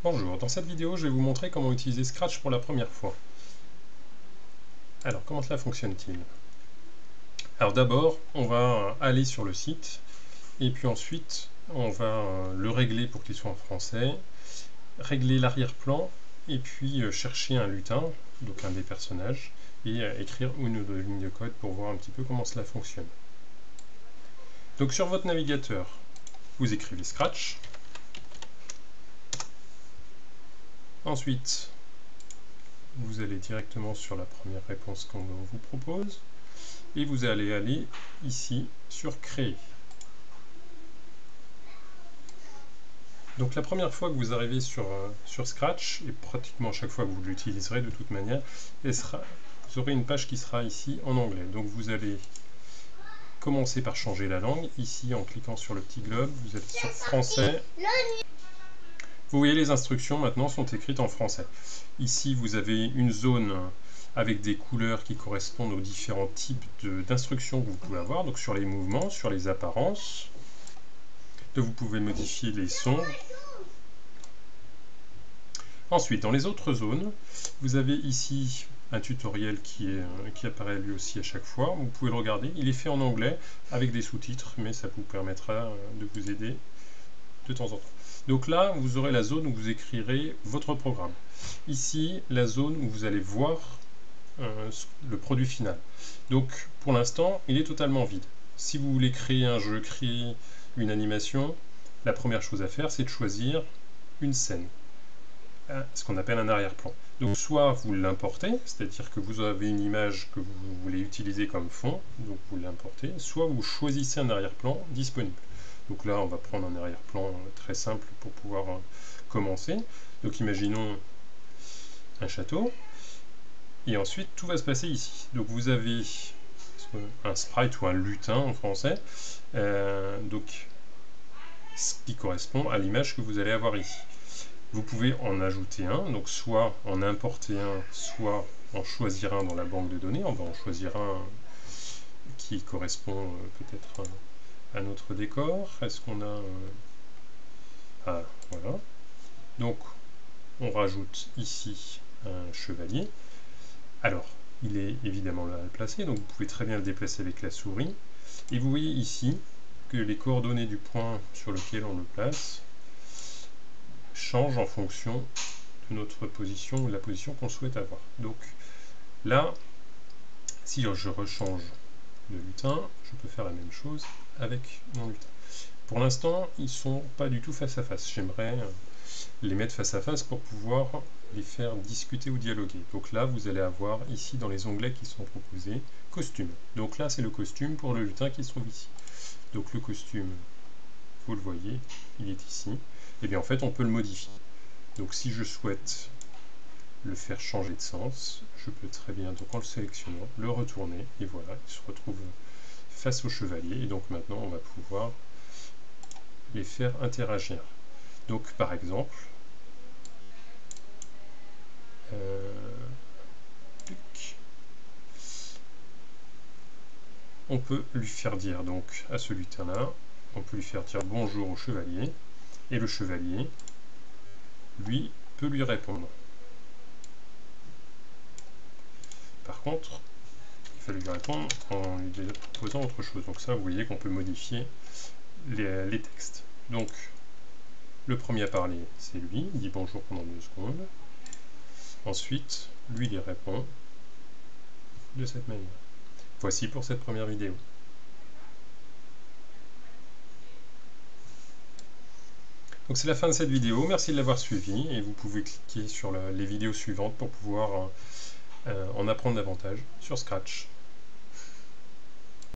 Bonjour, dans cette vidéo je vais vous montrer comment utiliser Scratch pour la première fois. Alors comment cela fonctionne-t-il? Alors d'abord on va aller sur le site et puis ensuite on va le régler pour qu'il soit en français, régler l'arrière-plan et puis chercher un lutin, donc un des personnages, et écrire une ou deux lignes de code pour voir un petit peu comment cela fonctionne. Donc sur votre navigateur, vous écrivez Scratch. Ensuite, vous allez directement sur la première réponse qu'on vous propose et vous allez aller ici sur Créer. Donc la première fois que vous arrivez sur Scratch, et pratiquement chaque fois que vous l'utiliserez de toute manière, vous aurez une page qui sera ici en anglais. Donc vous allez commencer par changer la langue. Ici, en cliquant sur le petit globe, vous êtes sur Français. Vous voyez, les instructions maintenant sont écrites en français. Ici, vous avez une zone avec des couleurs qui correspondent aux différents types d'instructions que vous pouvez avoir, donc sur les mouvements, sur les apparences. Vous pouvez modifier les sons. Ensuite, dans les autres zones, vous avez ici un tutoriel qui apparaît lui aussi à chaque fois. Vous pouvez le regarder. Il est fait en anglais avec des sous-titres, mais ça vous permettra de vous aider de temps en temps. Donc là, vous aurez la zone où vous écrirez votre programme. Ici, la zone où vous allez voir le produit final. Donc, pour l'instant, il est totalement vide. Si vous voulez créer un jeu, créer une animation, la première chose à faire, c'est de choisir une scène, ce qu'on appelle un arrière-plan. Donc, soit vous l'importez, c'est-à-dire que vous avez une image que vous voulez utiliser comme fond, donc vous l'importez, soit vous choisissez un arrière-plan disponible. Donc là, on va prendre un arrière-plan très simple pour pouvoir commencer. Donc imaginons un château. Et ensuite, tout va se passer ici. Donc vous avez un sprite ou un lutin en français, donc ce qui correspond à l'image que vous allez avoir ici. Vous pouvez en ajouter un, donc soit en importer un, soit en choisir un dans la banque de données. On va en choisir un qui correspond peut-être à notre décor. Est-ce qu'on a... Ah, voilà. Donc, on rajoute ici un chevalier. Alors, il est évidemment là placé, donc vous pouvez très bien le déplacer avec la souris. Et vous voyez ici que les coordonnées du point sur lequel on le place changent en fonction de notre position ou de la position qu'on souhaite avoir. Donc là, si je rechange de lutin, je peux faire la même chose avec mon lutin. Pour l'instant, ils ne sont pas du tout face à face. J'aimerais les mettre face à face pour pouvoir les faire discuter ou dialoguer. Donc là, vous allez avoir ici dans les onglets qui sont proposés, costume. Donc là, c'est le costume pour le lutin qui se trouve ici. Donc le costume, vous le voyez, il est ici. Et bien en fait, on peut le modifier. Donc si je souhaite le faire changer de sens, je peux très bien, donc en le sélectionnant, le retourner, et voilà, il se retrouve face au chevalier, et donc maintenant on va pouvoir les faire interagir. Donc par exemple, on peut lui faire dire donc à ce lutin-là, on peut lui faire dire bonjour au chevalier, et le chevalier, lui, peut lui répondre. Par contre, il fallait lui répondre en lui proposant autre chose. Donc ça, vous voyez qu'on peut modifier les textes. Donc, le premier à parler, c'est lui, il dit bonjour pendant 2 secondes. Ensuite, lui, il répond de cette manière. Voici pour cette première vidéo. Donc c'est la fin de cette vidéo, merci de l'avoir suivi et vous pouvez cliquer sur les vidéos suivantes pour pouvoir en apprendre davantage sur Scratch.